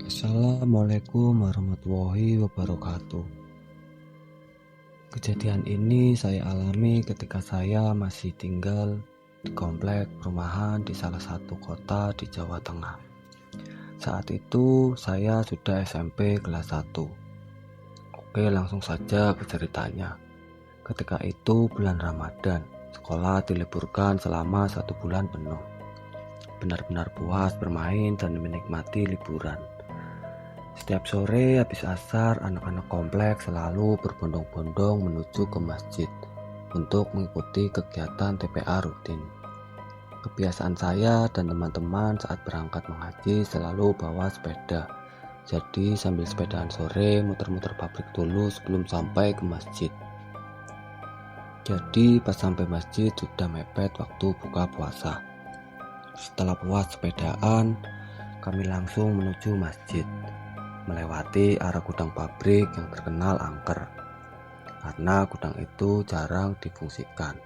Assalamualaikum warahmatullahi wabarakatuh. Kejadian ini saya alami ketika saya masih tinggal di komplek perumahan di salah satu kota di Jawa Tengah. Saat itu saya sudah SMP kelas 1. Oke, langsung saja ke ceritanya. Ketika itu bulan Ramadan, sekolah diliburkan selama 1 bulan penuh. Benar-benar puas bermain dan menikmati liburan. Setiap sore habis asar, anak-anak komplek selalu berbondong-bondong menuju ke masjid untuk mengikuti kegiatan TPA rutin. Kebiasaan saya dan teman-teman saat berangkat mengaji selalu bawa sepeda. Jadi sambil sepedaan sore muter-muter pabrik dulu sebelum sampai ke masjid. Jadi pas sampai masjid sudah mepet waktu buka puasa. Setelah puas sepedaan, kami langsung menuju masjid, melewati arah gudang pabrik yang terkenal angker, karena gudang itu jarang difungsikan.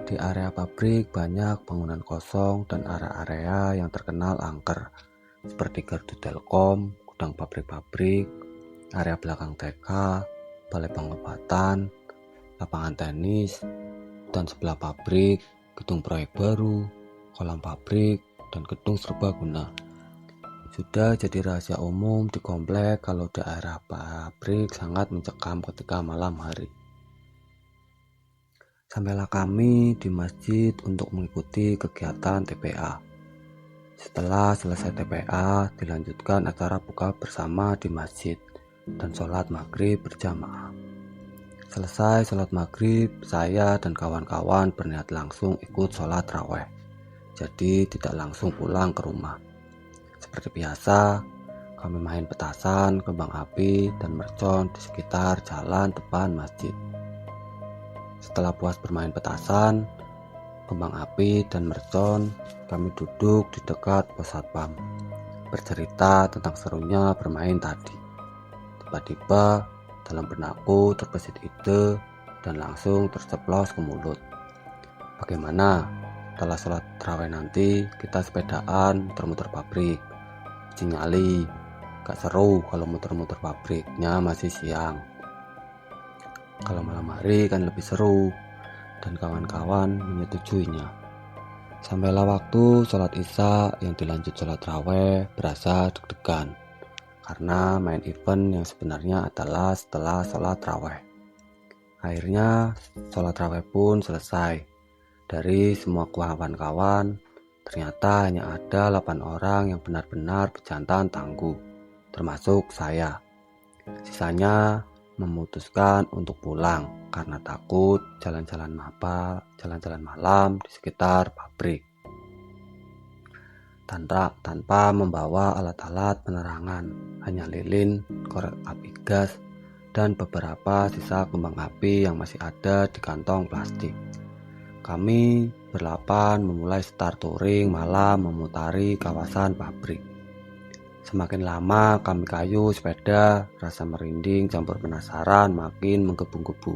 Di area pabrik banyak bangunan kosong dan area-area yang terkenal angker, seperti gardu Telkom, gudang pabrik-pabrik, area belakang TK, balai pengobatan, lapangan tenis, dan sebelah pabrik, gedung proyek baru, kolam pabrik, dan gedung serbaguna. Sudah jadi rahasia umum di komplek kalau daerah pabrik sangat mencekam ketika malam hari. Sampailah kami di masjid untuk mengikuti kegiatan TPA. Setelah selesai TPA, dilanjutkan acara buka bersama di masjid dan sholat maghrib berjamaah. Selesai sholat maghrib, saya dan kawan-kawan berniat langsung ikut sholat raweh. Jadi tidak langsung pulang ke rumah. Seperti biasa, kami main petasan, kembang api, dan mercon di sekitar jalan depan masjid. Setelah puas bermain petasan, kembang api, dan mercon, kami duduk di dekat pos satpam, bercerita tentang serunya bermain tadi. Tiba-tiba dalam benakku terbesit ide dan langsung terceplos ke mulut. Bagaimana? Setelah sholat tarawih nanti kita sepedaan muter-muter pabrik. Nyali, gak seru kalau muter-muter pabriknya masih siang. Kalau malam hari kan lebih seru, dan kawan-kawan menyetujuinya. Sampailah waktu sholat isya yang dilanjut sholat raweh berasa deg-degan, karena main event yang sebenarnya adalah setelah sholat raweh. Akhirnya sholat raweh pun selesai. Dari semua kawan-kawan, ternyata hanya ada 8 orang yang benar-benar berjantan tangguh, termasuk saya. Sisanya memutuskan untuk pulang karena takut jalan-jalan malam di sekitar pabrik. Tanpa membawa alat-alat penerangan, hanya lilin, korek api gas, dan beberapa sisa kembang api yang masih ada di kantong plastik. Kami berlapan memulai start touring malam memutari kawasan pabrik. Semakin lama kami kayu sepeda, rasa merinding campur penasaran makin menggebu-gebu.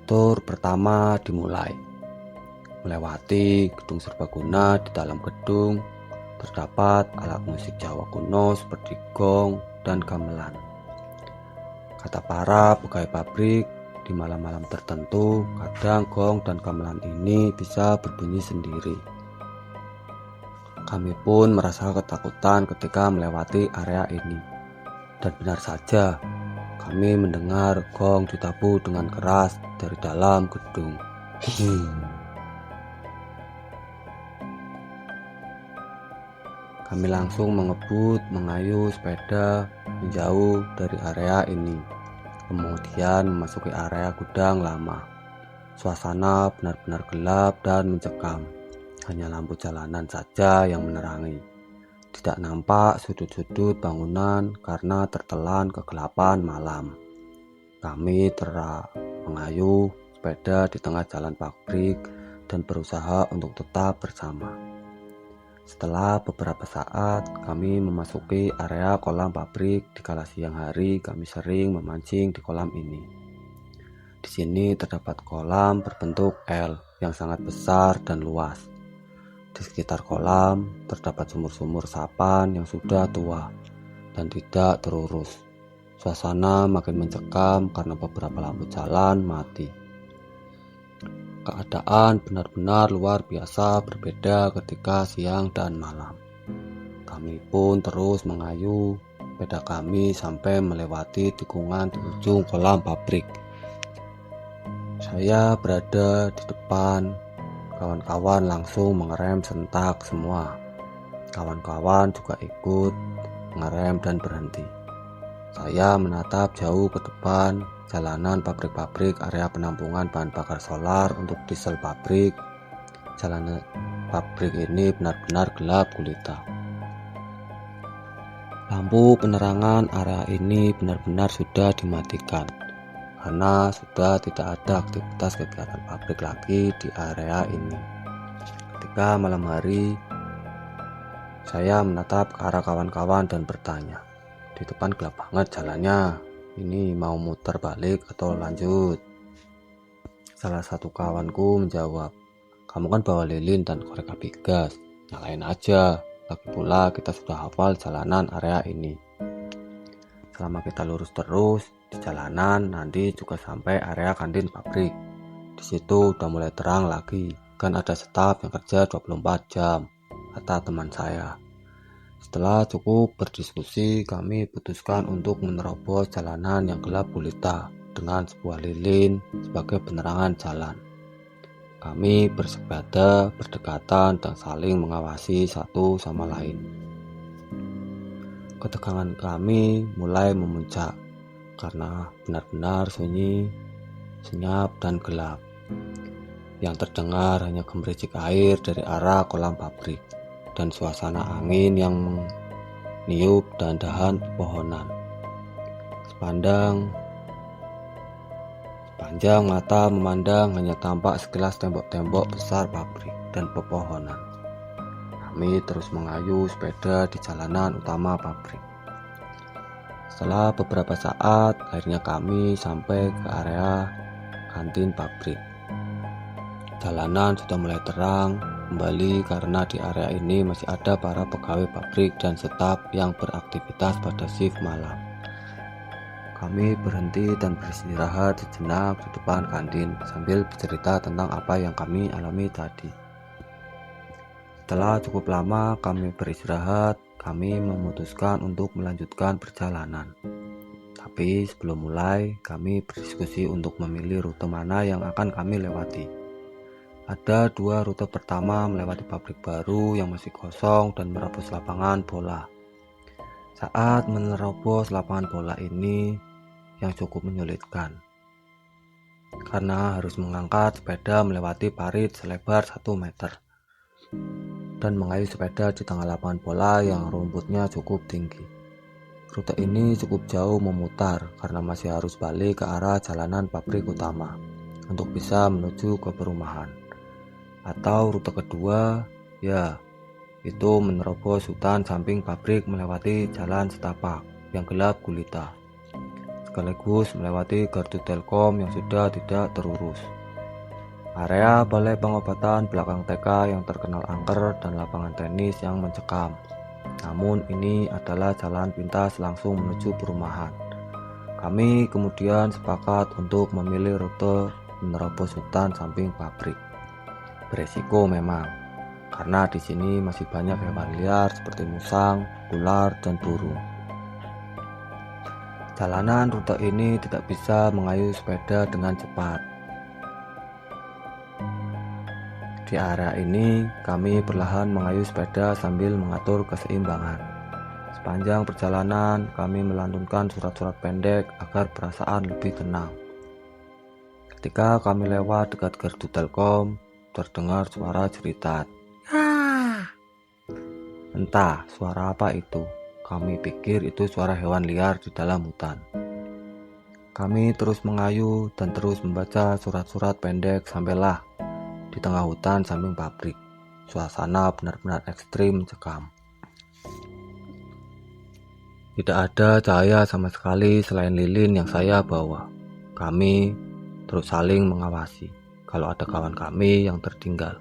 Tur pertama dimulai. Melewati gedung serbaguna. Di dalam gedung terdapat alat musik Jawa kuno seperti gong dan gamelan. Kata para pegawai pabrik, di malam-malam tertentu, kadang gong dan gamelan ini bisa berbunyi sendiri. Kami pun merasa ketakutan ketika melewati area ini. Dan benar saja, kami mendengar gong ditabuh dengan keras dari dalam gedung. Kami langsung mengayu sepeda menjauh dari area ini. Kemudian memasuki area gudang lama. Suasana benar-benar gelap dan mencekam. Hanya lampu jalanan saja yang menerangi. Tidak nampak sudut-sudut bangunan karena tertelan kegelapan malam. Kami mengayu sepeda di tengah jalan pabrik dan berusaha untuk tetap bersama. Setelah beberapa saat, kami memasuki area kolam pabrik. Di kala siang hari, kami sering memancing di kolam ini. Di sini terdapat kolam berbentuk L yang sangat besar dan luas. Di sekitar kolam terdapat sumur-sumur resapan yang sudah tua dan tidak terurus. Suasana makin mencekam karena beberapa lampu jalan mati. Keadaan benar-benar luar biasa berbeda ketika siang dan malam. Kami pun terus mengayuh sepeda kami sampai melewati tikungan di ujung kolam pabrik. Saya berada di depan, kawan-kawan langsung mengerem sentak semua. Kawan-kawan juga ikut mengerem dan berhenti. Saya menatap jauh ke depan, jalanan pabrik-pabrik, area penampungan bahan bakar solar untuk diesel pabrik. Jalanan pabrik ini benar-benar gelap gulita. Lampu penerangan area ini benar-benar sudah dimatikan karena sudah tidak ada aktivitas kegiatan pabrik lagi di area ini. Ketika malam hari, saya menatap ke arah kawan-kawan dan bertanya, di depan gelap banget jalannya, ini mau muter balik atau lanjut? Salah satu kawanku menjawab, kamu kan bawa lilin dan korek api gas, nyalain aja. Lagi pula kita sudah hafal jalanan area ini. Selama kita lurus terus di jalanan, nanti juga sampai area kantin pabrik. Di situ udah mulai terang lagi, kan ada staf yang kerja 24 jam, kata teman saya. Setelah cukup berdiskusi, kami putuskan untuk menerobos jalanan yang gelap gulita dengan sebuah lilin sebagai penerangan jalan. Kami bersepeda berdekatan dan saling mengawasi satu sama lain. Ketegangan kami mulai memuncak karena benar-benar sunyi, senyap dan gelap. Yang terdengar hanya gemericik air dari arah kolam pabrik dan suasana angin yang meniup dan dahan pepohonan. Sepanjang mata memandang hanya tampak sekilas tembok-tembok besar pabrik dan pepohonan. Kami terus mengayuh sepeda di jalanan utama pabrik. Setelah beberapa saat, akhirnya kami sampai ke area kantin pabrik. Jalanan sudah mulai terang kembali karena di area ini masih ada para pegawai pabrik dan staf yang beraktivitas pada shift malam. Kami berhenti dan beristirahat sejenak di depan kantin sambil bercerita tentang apa yang kami alami tadi. Setelah cukup lama kami beristirahat, kami memutuskan untuk melanjutkan perjalanan. Tapi sebelum mulai, kami berdiskusi untuk memilih rute mana yang akan kami lewati. Ada dua rute. Pertama melewati pabrik baru yang masih kosong dan menerobos lapangan bola. Saat menerobos lapangan bola ini yang cukup menyulitkan karena harus mengangkat sepeda melewati parit selebar 1 meter dan mengayuh sepeda di tengah lapangan bola yang rumputnya cukup tinggi. Rute ini cukup jauh memutar karena masih harus balik ke arah jalanan pabrik utama untuk bisa menuju ke perumahan. Atau rute kedua, ya, itu menerobos hutan samping pabrik melewati jalan setapak yang gelap gulita, sekaligus melewati gardu Telkom yang sudah tidak terurus. Area balai pengobatan belakang TK yang terkenal angker dan lapangan tenis yang mencekam. Namun ini adalah jalan pintas langsung menuju perumahan. Kami kemudian sepakat untuk memilih rute menerobos hutan samping pabrik. Beresiko memang, karena di sini masih banyak hewan liar seperti musang, ular, dan burung. Jalanan rute ini tidak bisa mengayuh sepeda dengan cepat. Di area ini, kami perlahan mengayuh sepeda sambil mengatur keseimbangan. Sepanjang perjalanan, kami melantunkan surat-surat pendek agar perasaan lebih tenang. Ketika kami lewat dekat gardu Telkom, terdengar suara jeritan. Entah suara apa itu. Kami pikir itu suara hewan liar di dalam hutan. Kami terus mengayuh dan terus membaca surat-surat pendek sampailah di tengah hutan samping pabrik. Suasana benar-benar ekstrim mencekam. Tidak ada cahaya sama sekali selain lilin yang saya bawa. Kami terus saling mengawasi kalau ada kawan kami yang tertinggal.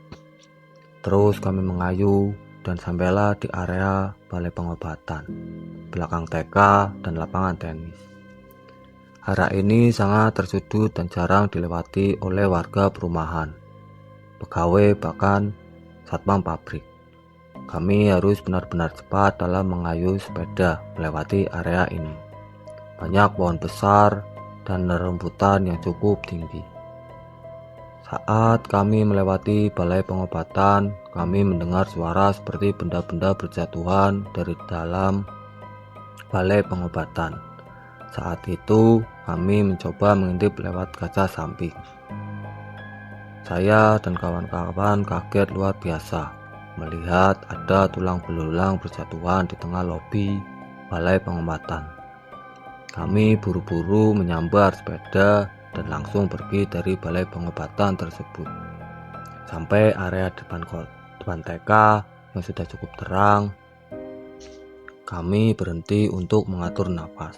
Terus kami mengayu dan sampailah di area balai pengobatan, belakang TK dan lapangan tenis. Area ini sangat tersudut dan jarang dilewati oleh warga perumahan, pegawai bahkan satpam pabrik. Kami harus benar-benar cepat dalam mengayuh sepeda melewati area ini. Banyak pohon besar dan rerumputan yang cukup tinggi. Saat kami melewati balai pengobatan, kami mendengar suara seperti benda-benda berjatuhan dari dalam balai pengobatan. Saat itu, kami mencoba mengintip lewat kaca samping. Saya dan kawan-kawan kaget luar biasa melihat ada tulang belulang berjatuhan di tengah lobi balai pengobatan. Kami buru-buru menyambar sepeda dan langsung pergi dari balai pengobatan tersebut. Sampai area depan TK yang sudah cukup terang, kami berhenti untuk mengatur nafas.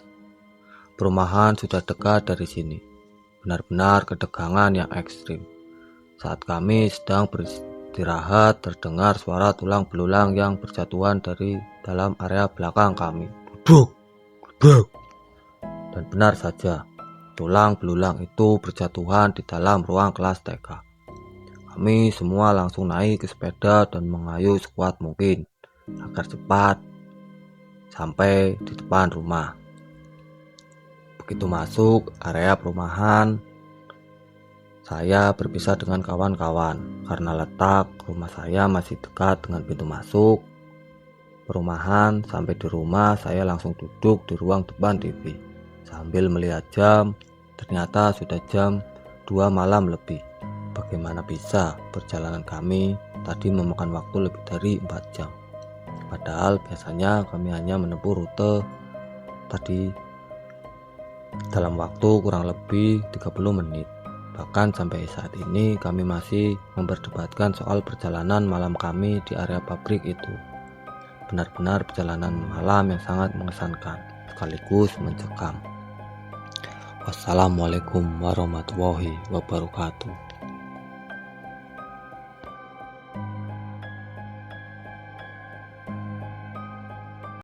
Perumahan sudah dekat dari sini, benar-benar ketegangan yang ekstrim. Saat kami sedang beristirahat, terdengar suara tulang belulang yang berjatuhan dari dalam area belakang kami. Bluduk, bluduk. Dan benar saja, tulang belulang itu berjatuhan di dalam ruang kelas TK. Kami semua langsung naik ke sepeda dan mengayuh sekuat mungkin agar cepat sampai di depan rumah. Begitu masuk area perumahan, saya berpisah dengan kawan-kawan karena letak rumah saya masih dekat dengan pintu masuk perumahan. Sampai di rumah, saya langsung duduk di ruang depan TV sambil melihat jam. Ternyata sudah jam 2 malam lebih. Bagaimana bisa perjalanan kami tadi memakan waktu lebih dari 4 jam. Padahal biasanya kami hanya menempuh rute tadi dalam waktu kurang lebih 30 menit. Bahkan sampai saat ini kami masih memperdebatkan soal perjalanan malam kami di area pabrik itu. Benar-benar perjalanan malam yang sangat mengesankan sekaligus mencekam. Wassalamualaikum warahmatullahi wabarakatuh.